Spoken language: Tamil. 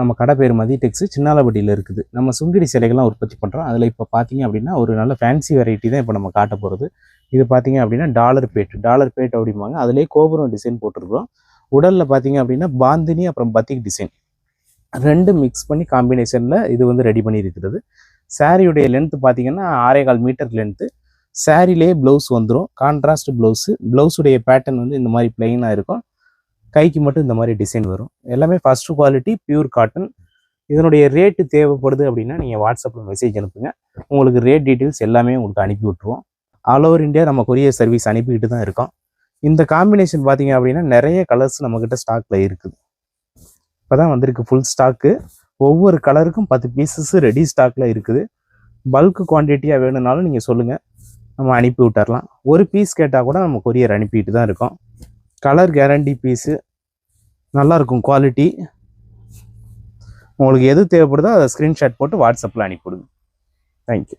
நம்ம கடை பேர் மதிடெக்ஸ் சின்னாலப்பட்டியில் இருக்குது. நம்ம சுங்கிடி சிலைகள்லாம் உற்பத்தி பண்ணுறோம். அதில் இப்போ பார்த்தீங்க அப்படின்னா ஒரு நல்ல ஃபேன்சி வெரைட்டி தான் இப்போ நம்ம காட்ட போகிறது. இது பார்த்தீங்க அப்படின்னா டாலர் பேட் அப்படிம்பாங்க. அதிலே கோபுரம் டிசைன் போட்டிருக்கிறோம். உடலில் பார்த்தீங்க அப்படின்னா பாந்தினி அப்புறம் பத்திக் டிசைன் ரெண்டு மிக்ஸ் பண்ணி காம்பினேஷனில் இது வந்து ரெடி பண்ணி இருக்கிறது. சாரியுடைய லென்த்து பார்த்தீங்கன்னா 6.25 மீட்டர் லென்த்து. சாரிலே ப்ளவுஸ் வந்துடும், கான்ட்ராஸ்ட் ப்ளவுஸுடைய பேட்டர்ன் வந்து இந்த மாதிரி பிளெயினாக இருக்கும். கைக்கு மட்டும் இந்த மாதிரி டிசைன் வரும். எல்லாமே ஃபஸ்ட்டு குவாலிட்டி பியூர் காட்டன். இதனுடைய ரேட்டு தேவைப்படுது அப்படின்னா நீங்கள் வாட்ஸ்அப்பில் மெசேஜ் அனுப்புங்க. உங்களுக்கு ரேட் டீட்டெயில்ஸ் எல்லாமே உங்களுக்கு அனுப்பி விட்ருவோம். ஆல் ஓவர் இந்தியா நம்ம கொரியர் சர்வீஸ் அனுப்பிக்கிட்டு தான் இருக்கோம். இந்த காம்பினேஷன் பார்த்தீங்க அப்படின்னா நிறைய கலர்ஸ் நம்மக்கிட்ட ஸ்டாக்கில் இருக்குது. இப்போ தான் வந்திருக்கு ஃபுல் ஸ்டாக்கு. ஒவ்வொரு கலருக்கும் 10 பீசஸ் ரெடி ஸ்டாக்கில் இருக்குது. பல்க் குவான்டிட்டியாக வேணும்னாலும் நீங்கள் சொல்லுங்கள், நம்ம அனுப்பி விட்டுறலாம். ஒரு பீஸ் கேட்டால் கூட நம்ம கொரியர் அனுப்பிட்டு தான் இருக்கோம். கலர் கேரண்டி பீஸு, நல்லாயிருக்கும் குவாலிட்டி. உங்களுக்கு எது தேவைப்படுதோ அதை ஸ்க்ரீன்ஷாட் போட்டு வாட்ஸ்அப்பில் அனுப்பிவிடுங்க. தேங்க்யூ.